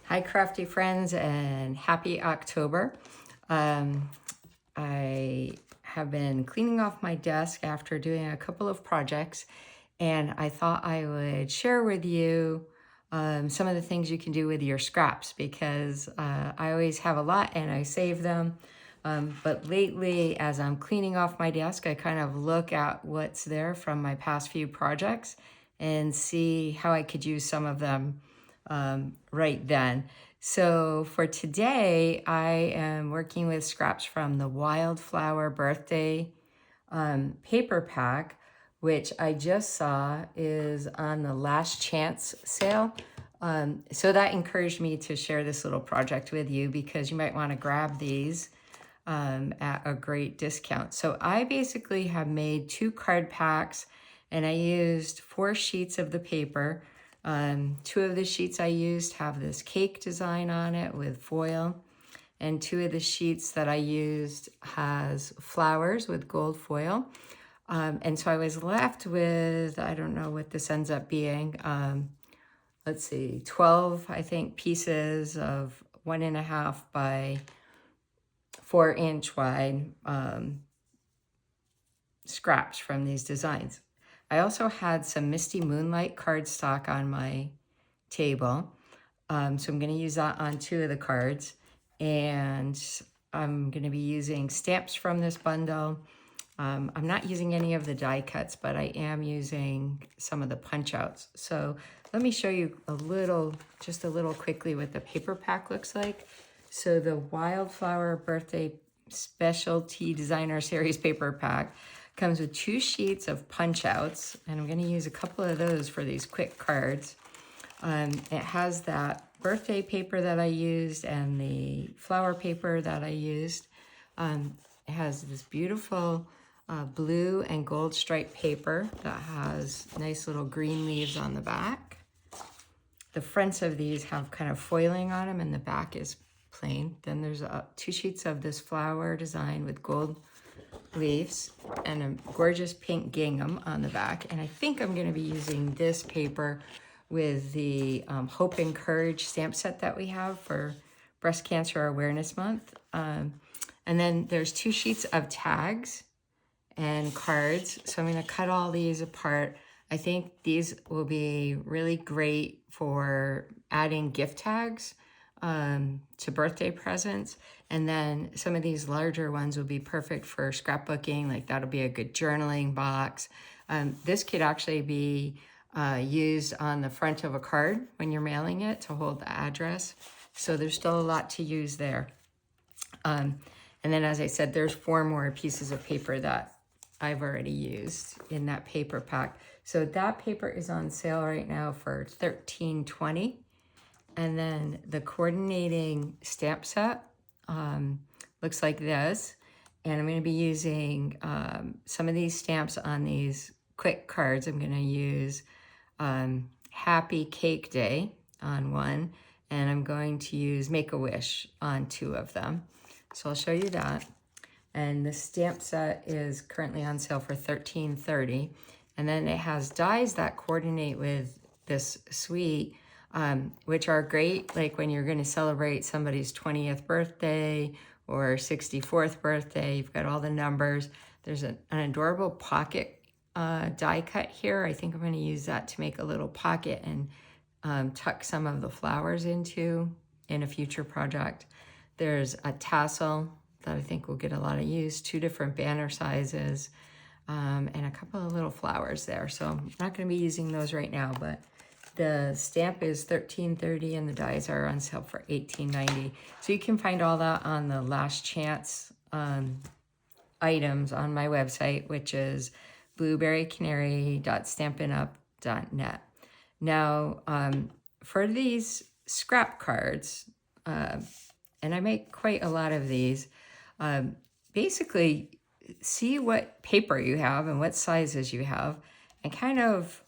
Hi, crafty friends, and happy October. I have been cleaning off my desk after doing a couple of projects, and I thought I would share with you some of the things you can do with your scraps because I always have a lot and I save them. But lately, as I'm cleaning off my desk, I kind of look at what's there from my past few projects and see how I could use some of them right then. So for today, I am working with scraps from the Wildflower Birthday paper pack, which I just saw is on the last chance sale. So that encouraged me to share this little project with you because you might want to grab these at a great discount. So I basically have made 2 card packs and I used 4 sheets of the paper. 2 of the sheets I used have this cake design on it with foil, and 2 of the sheets that I used has flowers with gold foil. And so I was left with, I don't know what this ends up being, let's see, 12, I think, pieces of 1.5 by 4-inch wide scraps from these designs. I also had some Misty Moonlight cardstock on my table. So I'm going to use that on 2 of the cards. And I'm going to be using stamps from this bundle. I'm not using any of the die cuts, but I am using some of the punch outs. So let me show you just a little quickly what the paper pack looks like. So the Wildflower Birthday Specialty Designer Series paper pack comes with 2 sheets of punch outs, and I'm going to use a couple of those for these quick cards. It has that birthday paper that I used and the flower paper that I used. It has this beautiful blue and gold striped paper that has nice little green leaves on the back. The fronts of these have kind of foiling on them and the back is plain. Then there's 2 sheets of this flower design with gold leaves and a gorgeous pink gingham on the back. And I think I'm going to be using this paper with the Hope and Courage stamp set that we have for Breast Cancer Awareness Month. And then there's 2 sheets of tags and cards. So I'm going to cut all these apart. I think these will be really great for adding gift tags to birthday presents. And then some of these larger ones will be perfect for scrapbooking. Like that'll be a good journaling box. This could actually be used on the front of a card when you're mailing it to hold the address. So there's still a lot to use there. And then, as I said, there's 4 more pieces of paper that I've already used in that paper pack. So that paper is on sale right now for $13.20. And then the coordinating stamp set looks like this. And I'm going to be using some of these stamps on these quick cards. I'm going to use Happy Cake Day on one, and I'm going to use Make-A-Wish on 2 of them. So I'll show you that. And the stamp set is currently on sale for $13.30. And then it has dies that coordinate with this suite, which are great like when you're going to celebrate somebody's 20th birthday or 64th birthday. You've got all the numbers. There's an adorable pocket die cut here. I think I'm going to use that to make a little pocket and tuck some of the flowers into in a future project. There's a tassel that I think will get a lot of use, 2 different banner sizes, and a couple of little flowers there. So I'm not going to be using those right now, but the stamp is $13.30 and the dies are on sale for $18.90. So you can find all that on the last chance items on my website, which is blueberrycanary.stampinup.net. Now, for these scrap cards, and I make quite a lot of these, basically see what paper you have and what sizes you have and kind of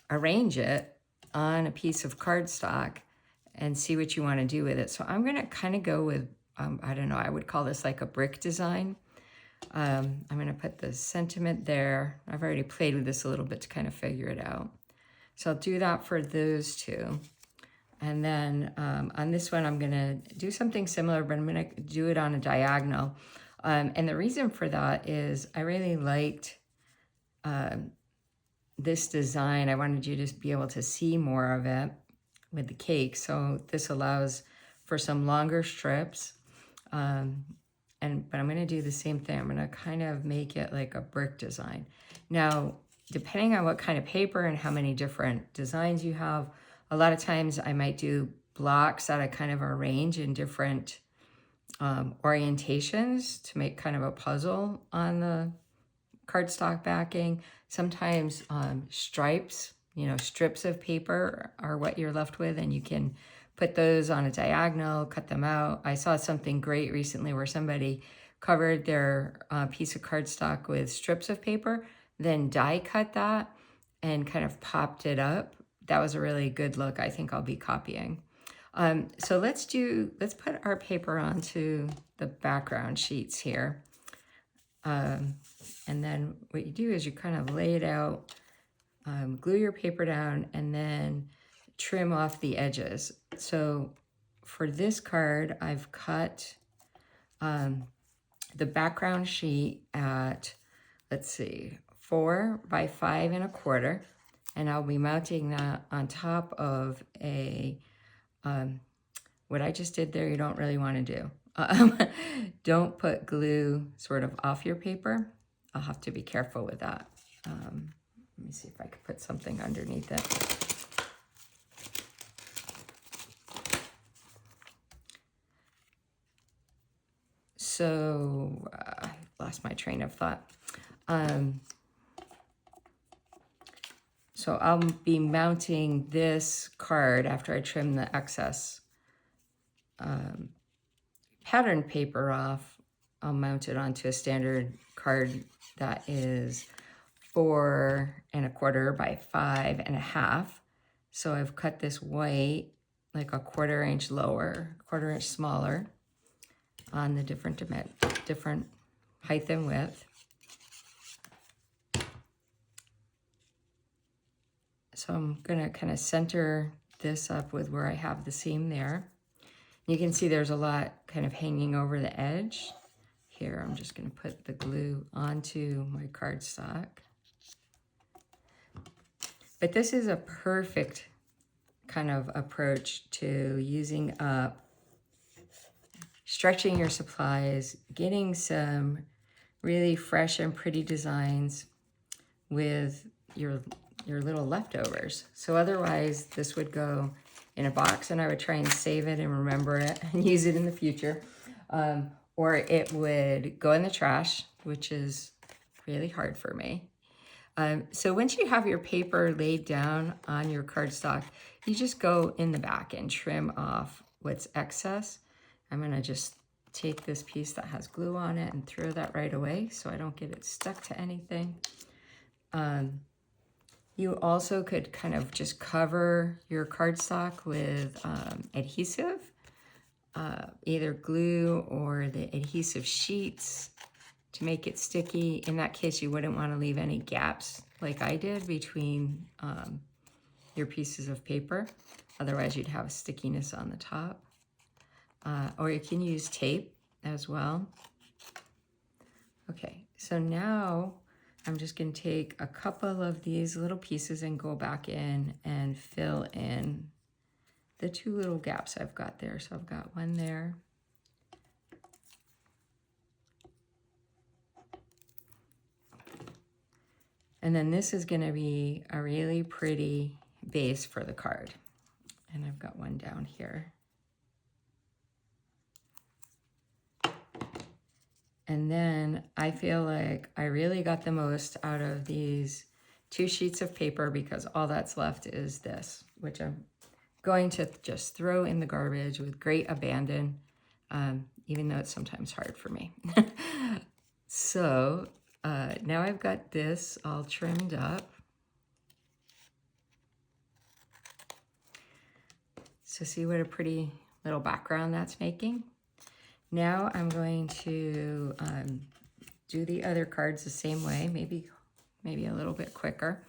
arrange it on a piece of cardstock and see what you want to do with it. So I'm going to kind of go with, I don't know, I would call this like a brick design. I'm going to put the sentiment there. I've already played with this a little bit to kind of figure it out. So I'll do that for those 2. And then on this one, I'm gonna do something similar, but I'm gonna do it on a diagonal. And the reason for that is I really liked this design. I wanted you to be able to see more of it with the cake. So this allows for some longer strips. But I'm going to do the same thing. I'm going to kind of make it like a brick design. Now, depending on what kind of paper and how many different designs you have, a lot of times I might do blocks that I kind of arrange in different orientations to make kind of a puzzle on the cardstock backing. Sometimes stripes, strips of paper are what you're left with, and you can put those on a diagonal, cut them out. I saw something great recently where somebody covered their piece of cardstock with strips of paper, then die cut that and kind of popped it up. That was a really good look. I think I'll be copying. So let's put our paper onto the background sheets here. And then what you do is you kind of lay it out, glue your paper down, and then trim off the edges. So for this card, I've cut the background sheet at, let's see, 4 by 5 1/4, and I'll be mounting that on top of a, what I just did there, you don't really want to do. Don't put glue sort of off your paper. I'll have to be careful with that. Let me see if I can put something underneath it. So, lost my train of thought. So I'll be mounting this card after I trim the excess pattern paper off. I'll mount it onto a standard card that is 4 1/4 by 5 1/2. So I've cut this white like a 1/4 inch lower, 1/4 inch smaller on the different height and width. So I'm gonna kind of center this up with where I have the seam there. You can see there's a lot kind of hanging over the edge. Here, I'm just gonna put the glue onto my cardstock. But this is a perfect kind of approach to using up, stretching your supplies, getting some really fresh and pretty designs with your little leftovers. So otherwise this would go in a box and I would try and save it and remember it and use it in the future. Or it would go in the trash, which is really hard for me. So once you have your paper laid down on your cardstock, you just go in the back and trim off what's excess. I'm gonna just take this piece that has glue on it and throw that right away so I don't get it stuck to anything. You also could kind of just cover your cardstock with adhesive, either glue or the adhesive sheets to make it sticky. In that case, you wouldn't want to leave any gaps like I did between your pieces of paper. Otherwise, you'd have stickiness on the top. Or you can use tape as well. Okay, so now I'm just going to take a couple of these little pieces and go back in and fill in the 2 little gaps I've got there. So I've got one there. And then this is going to be a really pretty base for the card. And I've got one down here. And then I feel like I really got the most out of these 2 sheets of paper because all that's left is this, which I'm going to just throw in the garbage with great abandon, even though it's sometimes hard for me. So now I've got this all trimmed up. So see what a pretty little background that's making? Now I'm going to do the other cards the same way, maybe a little bit quicker.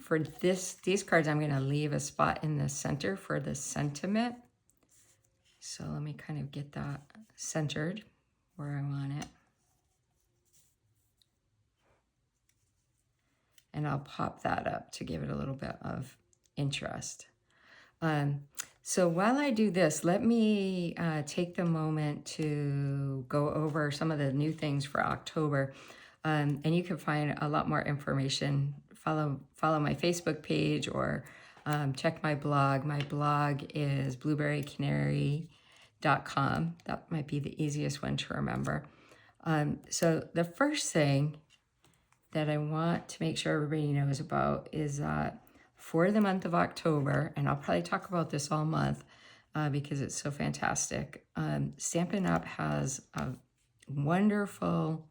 For these cards, I'm going to leave a spot in the center for the sentiment. So let me kind of get that centered where I want it. And I'll pop that up to give it a little bit of interest. So while I do this, let me take the moment to go over some of the new things for October. And you can find a lot more information. Follow my Facebook page or check my blog. My blog is blueberrycanary.com. That might be the easiest one to remember. So the first thing that I want to make sure everybody knows about is that for the month of October, and I'll probably talk about this all month because it's so fantastic, Stampin' Up! Has a wonderful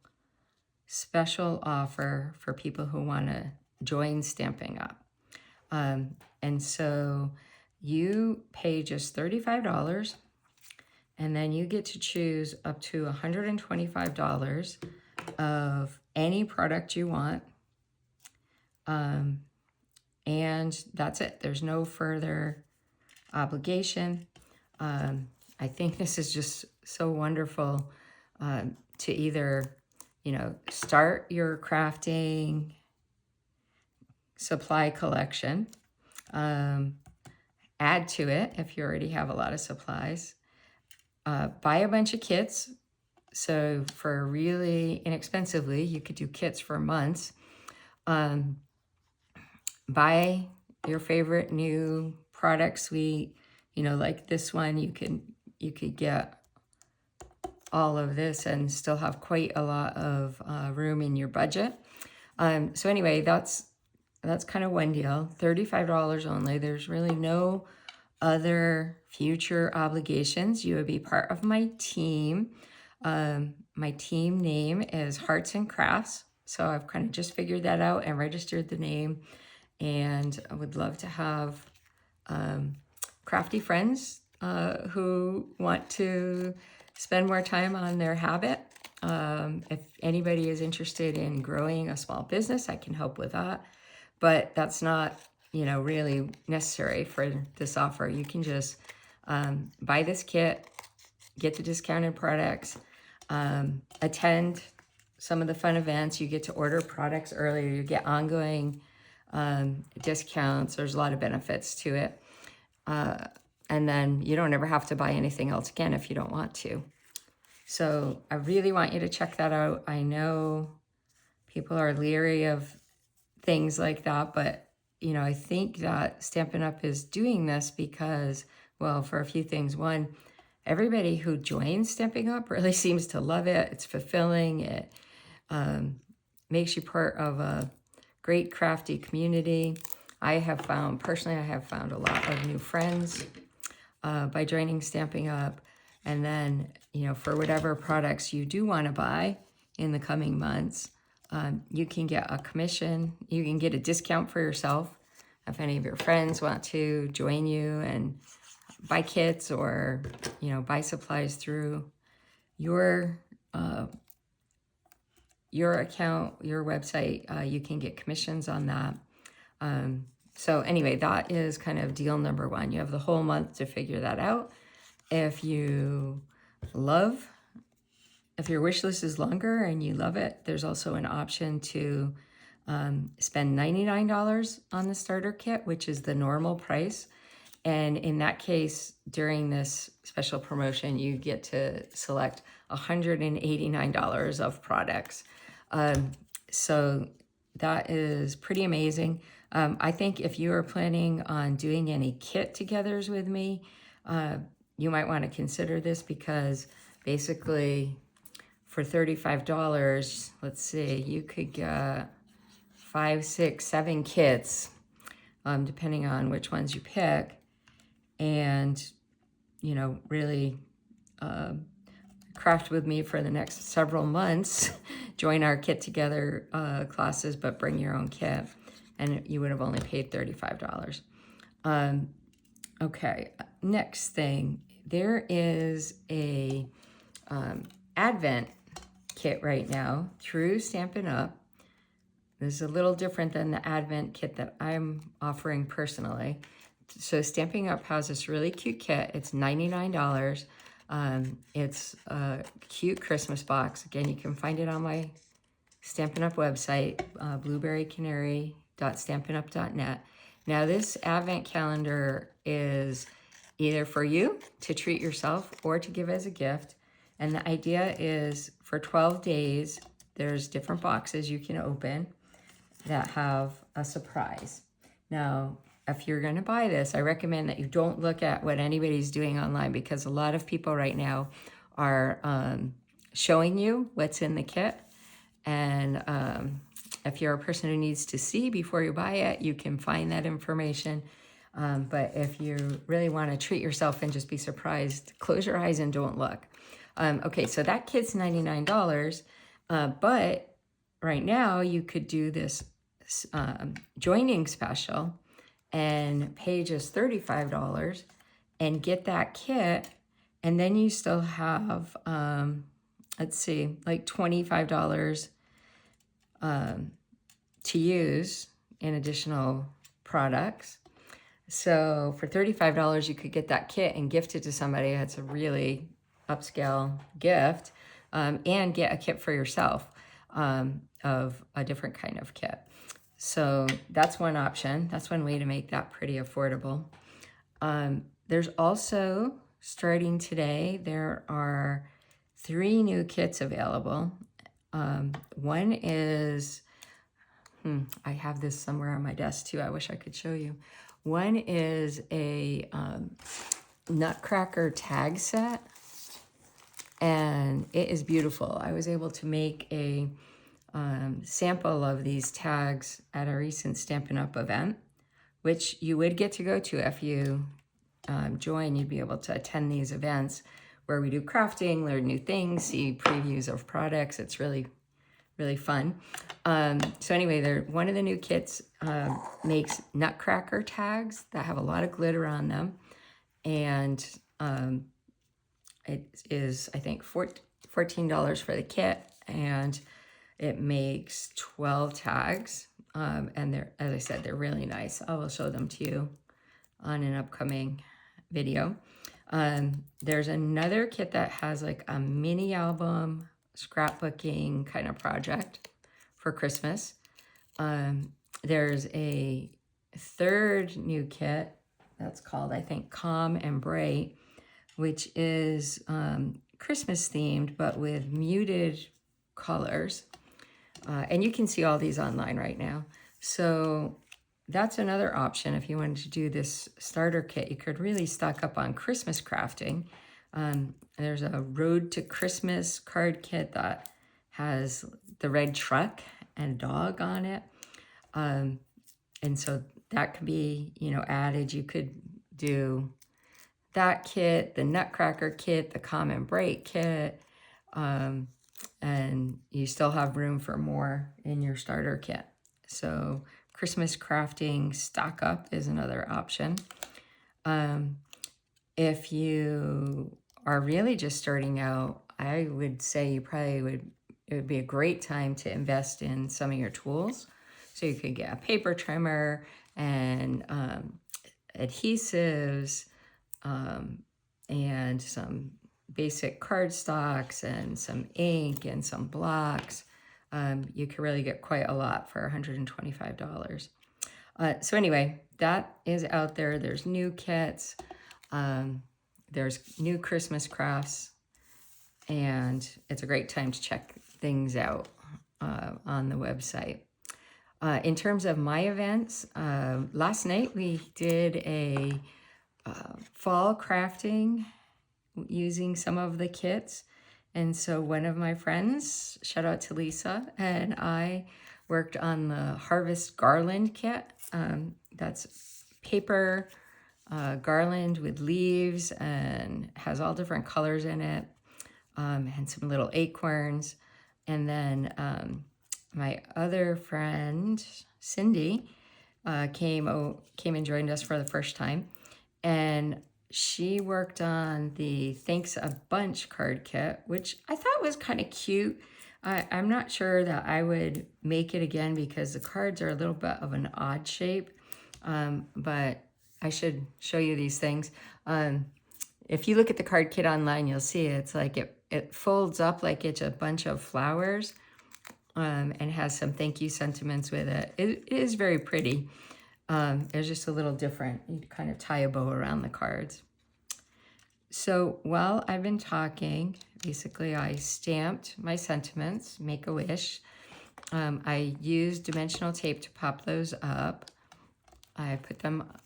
special offer for people who want to join Stampin' Up! And so you pay just $35, and then you get to choose up to $125 of any product you want. And that's it. There's no further obligation. I think this is just so wonderful to either, start your crafting supply collection, add to it if you already have a lot of supplies, buy a bunch of kits. So for really inexpensively, you could do kits for months. Buy your favorite new product suite, like this one, you could get all of this and still have quite a lot of room in your budget. So anyway, that's kind of one deal, $35 only. There's really no other future obligations. You would be part of my team. My team name is Hearts and Crafts. So I've kind of just figured that out and registered the name. And I would love to have crafty friends who want to spend more time on their habit. If anybody is interested in growing a small business, I can help with that. But that's not, really necessary for this offer. You can just buy this kit, get the discounted products, attend some of the fun events. You get to order products earlier. You get ongoing discounts. There's a lot of benefits to it. And then you don't ever have to buy anything else again if you don't want to. So I really want you to check that out. I know people are leery of things like that, but I think that Stampin' Up! Is doing this because, well, for a few things. One, everybody who joins Stampin' Up! Really seems to love it. It's fulfilling. It makes you part of a great crafty community. I have found a lot of new friends by joining Stampin' Up! And then, for whatever products you do want to buy in the coming months, you can get a commission. You can get a discount for yourself if any of your friends want to join you and buy kits or, buy supplies through your account, your website. You can get commissions on that. So anyway, that is kind of deal number one. You have the whole month to figure that out. If your wish list is longer and you love it, there's also an option to spend $99 on the starter kit, which is the normal price. And in that case, during this special promotion, you get to select $189 of products. So that is pretty amazing. I think if you are planning on doing any kit togethers with me, you might want to consider this because basically for $35, let's see, you could get 5, 6, 7 kits, depending on which ones you pick, and, really craft with me for the next several months. Join our Kit Together classes, but bring your own kit, and you would have only paid $35. Okay, next thing, there is a Advent kit right now through Stampin' Up! This is a little different than the Advent kit that I'm offering personally. So Stampin' Up! Has this really cute kit. It's $99. It's a cute Christmas box. Again, you can find it on my Stampin' Up! Website, blueberrycanary.stampinup.net. Now, this Advent calendar is either for you to treat yourself or to give as a gift. And the idea is for 12 days, there's different boxes you can open that have a surprise. Now, if you're going to buy this, I recommend that you don't look at what anybody's doing online, because a lot of people right now are showing you what's in the kit. And if you're a person who needs to see before you buy it, you can find that information. But if you really want to treat yourself and just be surprised, close your eyes and don't look. Okay, so that kit's $99. But right now you could do this joining special and pay just $35 and get that kit. And then you still have, let's see, like $25 to use in additional products. So for $35, you could get that kit and gift it to somebody. That's a really upscale gift, and get a kit for yourself of a different kind of kit. So that's one option. That's one way to make that pretty affordable. There's also, starting today, there are 3 new kits available. One is, I have this somewhere on my desk too. I wish I could show you. One is a Nutcracker tag set, and it is beautiful. I was able to make a sample of these tags at a recent Stampin' Up! Event, which you would get to go to if you join. You'd be able to attend these events where we do crafting, learn new things, see previews of products. It's really, really fun. So anyway, one of the new kits makes Nutcracker tags that have a lot of glitter on them. And it is, I think, $14 for the kit. And it makes 12 tags. And they're, as I said, they're really nice. I will show them to you on an upcoming video. There's another kit that has like a mini album scrapbooking kind of project for Christmas. There's a third new kit that's called, I think, Calm and Bright, which is Christmas themed, but with muted colors. And you can see all these online right now. So that's another option. If you wanted to do this starter kit, you could really stock up on Christmas crafting. There's a Road to Christmas card kit that has the red truck and a dog on it. And so that could be, added. You could do that kit, the Nutcracker kit, the Calm and Bright kit, and you still have room for more in your starter kit. So Christmas crafting stock up is another option. If you are really just starting out, I would say it would be a great time to invest in some of your tools. So you could get a paper trimmer and adhesives, and some basic cardstocks and some ink and some blocks. You can really get quite a lot for $125. So anyway, that is out there. There's new kits. There's new Christmas crafts. And it's a great time to check things out on the website. In terms of my events, last night we did a fall crafting using some of the kits. And so one of my friends, shout out to Lisa, and I worked on the Harvest Garland kit. That's paper garland with leaves and has all different colors in it, and some little acorns. And then my other friend, Cindy, came and joined us for the first time. And she worked on the Thanks a Bunch card kit, which I thought was kind of cute. I'm not sure that I would make it again because the cards are a little bit of an odd shape, but I should show you these things. If you look at the card kit online, you'll see it's like it folds up like it's a bunch of flowers, and has some thank you sentiments with it. It is very pretty. It's just a little different. You kind of tie a bow around the cards. So while I've been talking, basically I stamped my sentiments, Make-A-Wish. I used dimensional tape to pop those up. I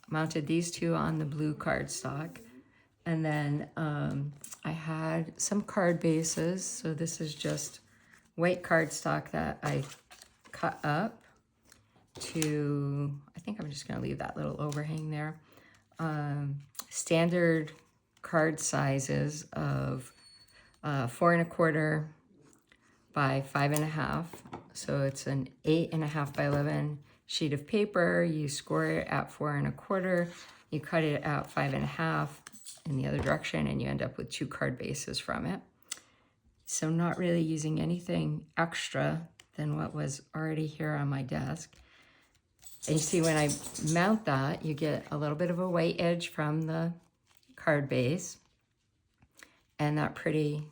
mounted these two on the blue cardstock. And then I had some card bases. So this is just white cardstock that I cut up to, I think I'm just going to leave that little overhang there. Standard card sizes of 4 1/4 by 5 1/2. So it's an 8 1/2 by 11 sheet of paper. You score it at 4 1/4. You cut it at 5 1/2 in the other direction, and you end up with 2 card bases from it. So not really using anything extra than what was already here on my desk. And you see when I mount that, you get a little bit of a white edge from the card base, and that pretty,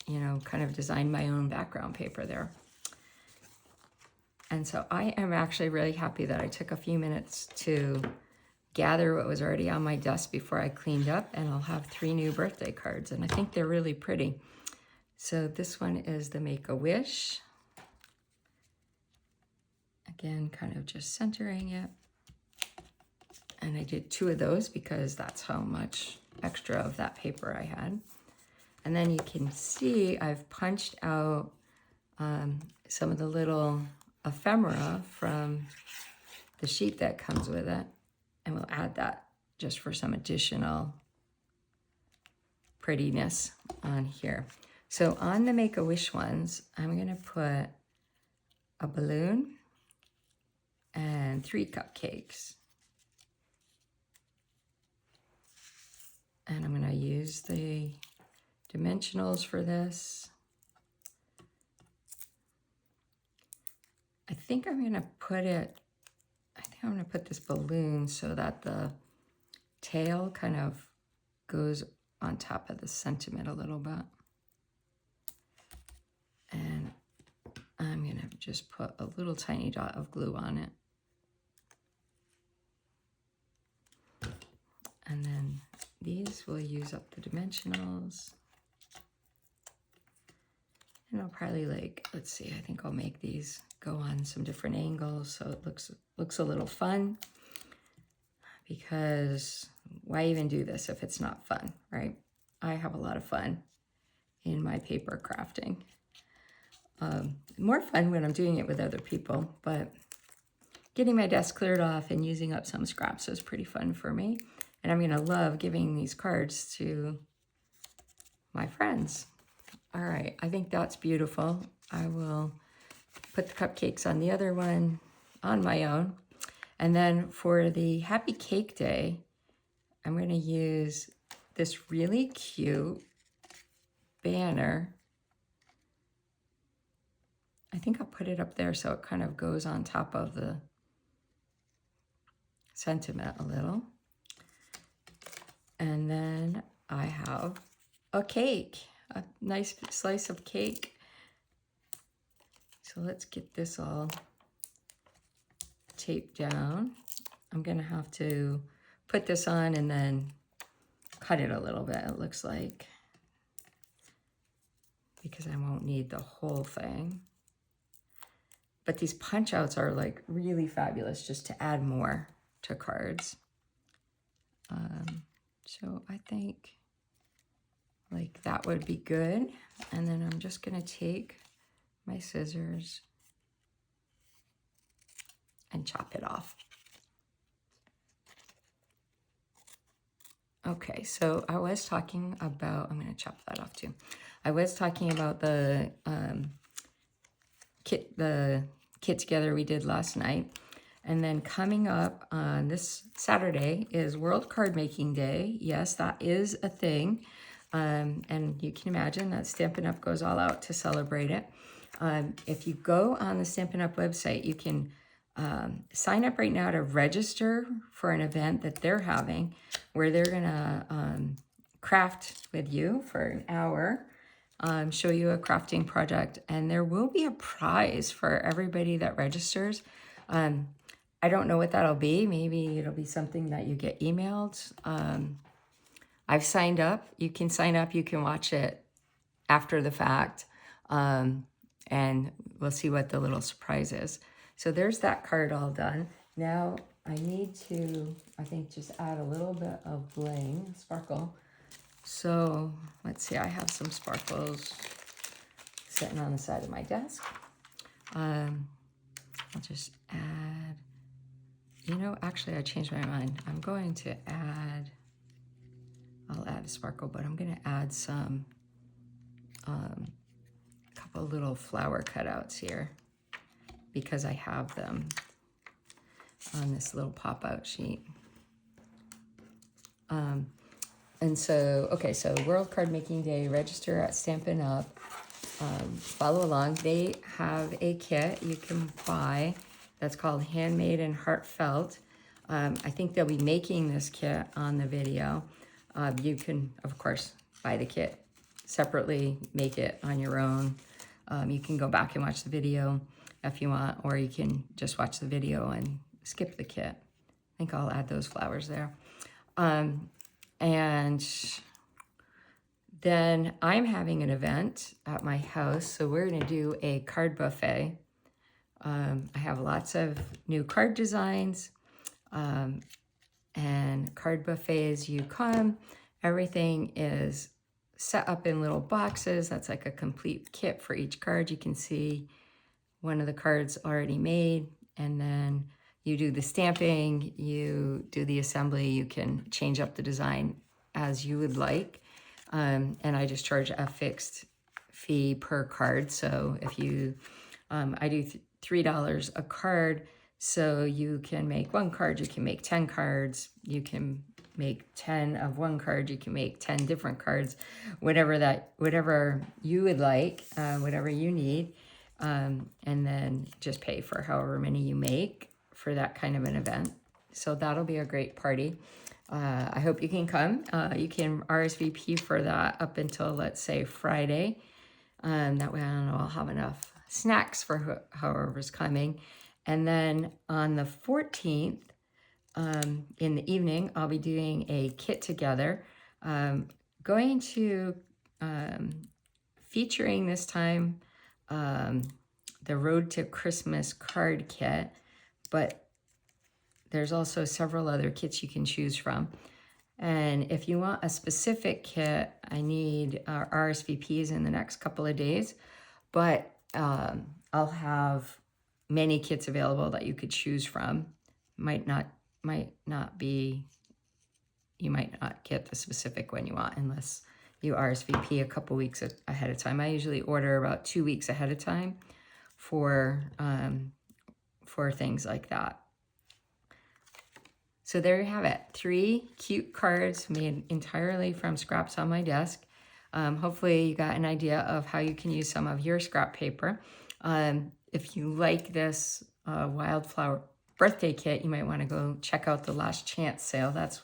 kind of designed my own background paper there. And so I am actually really happy that I took a few minutes to gather what was already on my desk before I cleaned up, and I'll have 3 new birthday cards, and I think they're really pretty. So this one is the Make-A-Wish. Again, kind of just centering it. And I did 2 of those because that's how much extra of that paper I had. And then you can see I've punched out some of the little ephemera from the sheet that comes with it. And we'll add that just for some additional prettiness on here. So on the Make-A-Wish ones, I'm going to put a balloon and 3 cupcakes. And I'm going to use the dimensionals for this. I think I'm going to put this balloon so that the tail kind of goes on top of the sentiment a little bit. And I'm going to just put a little tiny dot of glue on it. And then these will use up the dimensionals. And I'll probably let's see, I think I'll make these go on some different angles so it looks a little fun. Because why even do this if it's not fun, right? I have a lot of fun in my paper crafting. More fun when I'm doing it with other people, but getting my desk cleared off and using up some scraps is pretty fun for me. And I'm going to love giving these cards to my friends. All right, I think that's beautiful. I will put the cupcakes on the other one on my own. And then for the Happy Cake Day, I'm going to use this really cute banner. I think I'll put it up there so it kind of goes on top of the sentiment a little. And then I have a cake, a nice slice of cake. So let's get this all taped down. I'm going to have to put this on and then cut it a little bit, it looks like, because I won't need the whole thing. But these punch outs are like really fabulous just to add more to cards. So I think like that would be good. And then I'm just going to take my scissors and chop it off. Okay, so I was talking about, I'm going to chop that off too. I was talking about the kit together we did last night. And then coming up on this Saturday is World Card Making Day. Yes, that is a thing. And you can imagine that Stampin' Up! Goes all out to celebrate it. If you go on the Stampin' Up! Website, you can sign up right now to register for an event that they're having where they're going to craft with you for an hour, show you a crafting project, and there will be a prize for everybody that registers. I don't know what that'll be. Maybe it'll be something that you get emailed. I've signed up. You can sign up. You can watch it after the fact. And we'll see what the little surprise is. So there's that card all done. Now I need to, I think, just add a little bit of bling, sparkle. So let's see, I have some sparkles sitting on the side of my desk. I'll just add, you know, actually I changed my mind. I'm going to add, I'll add a sparkle, but I'm going to add some, couple little flower cutouts here because I have them on this little pop-out sheet. And so, okay, so World Card Making Day, register at Stampin' Up. Follow along. They have a kit you can buy that's called Handmade and Heartfelt. I think they'll be making this kit on the video. You can, of course, buy the kit separately, make it on your own. You can go back and watch the video if you want, or you can just watch the video and skip the kit. I think I'll add those flowers there. And then I'm having an event at my house, so we're going to do a card buffet. I have lots of new card designs, and card buffets, you come, everything is set up in little boxes. That's like a complete kit for each card. You can see one of the cards already made, and then you do the stamping, you do the assembly, you can change up the design as you would like. And I just charge a fixed fee per card. So if you, I do $3 a card, so you can make one card, you can make 10 cards, you can make 10 of one card, you can make 10 different cards, whatever you would like, whatever you need, and then just pay for however many you make for that kind of an event. So that'll be a great party. I hope you can come. You can RSVP for that up until, let's say, Friday. That way I'll have enough snacks for whoever's coming. And then on the 14th, in the evening, I'll be doing a kit together. Going to featuring this time the Road to Christmas card kit, but there's also several other kits you can choose from. And if you want a specific kit, I need RSVPs in the next couple of days, but I'll have many kits available that you could choose from. Might not be, you might not get the specific one you want unless you RSVP a couple weeks ahead of time. I usually order about 2 weeks ahead of time for things like that. So there you have it. 3 cute cards made entirely from scraps on my desk. Hopefully you got an idea of how you can use some of your scrap paper. If you like this wildflower birthday kit, you might want to go check out the Last Chance sale. That's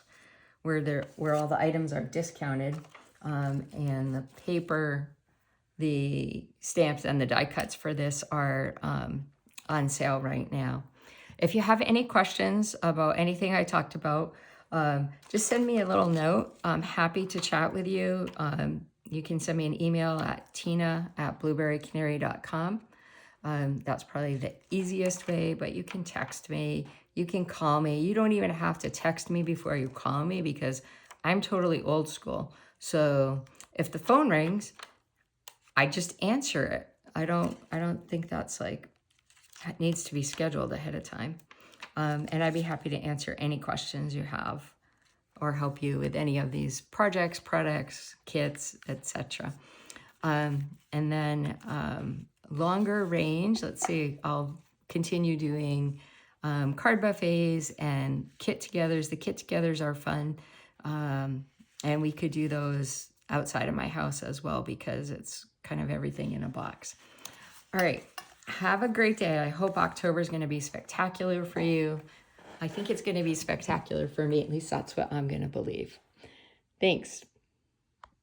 where all the items are discounted, and the paper, the stamps, and the die cuts for this are on sale right now. If you have any questions about anything I talked about, just send me a little note. I'm happy to chat with you. You can send me an email at tina@blueberrycanary.com. That's probably the easiest way, but you can text me. You can call me. You don't even have to text me before you call me because I'm totally old school. So if the phone rings, I just answer it. I don't think that's like, it needs to be scheduled ahead of time. And I'd be happy to answer any questions you have or help you with any of these projects, products, kits, etc. And then longer range, let's see, I'll continue doing card buffets and kit-togethers. The kit-togethers are fun. And we could do those outside of my house as well because it's kind of everything in a box. All right. Have a great day. I hope October is going to be spectacular for you. I think it's going to be spectacular for me. At least that's what I'm going to believe. Thanks.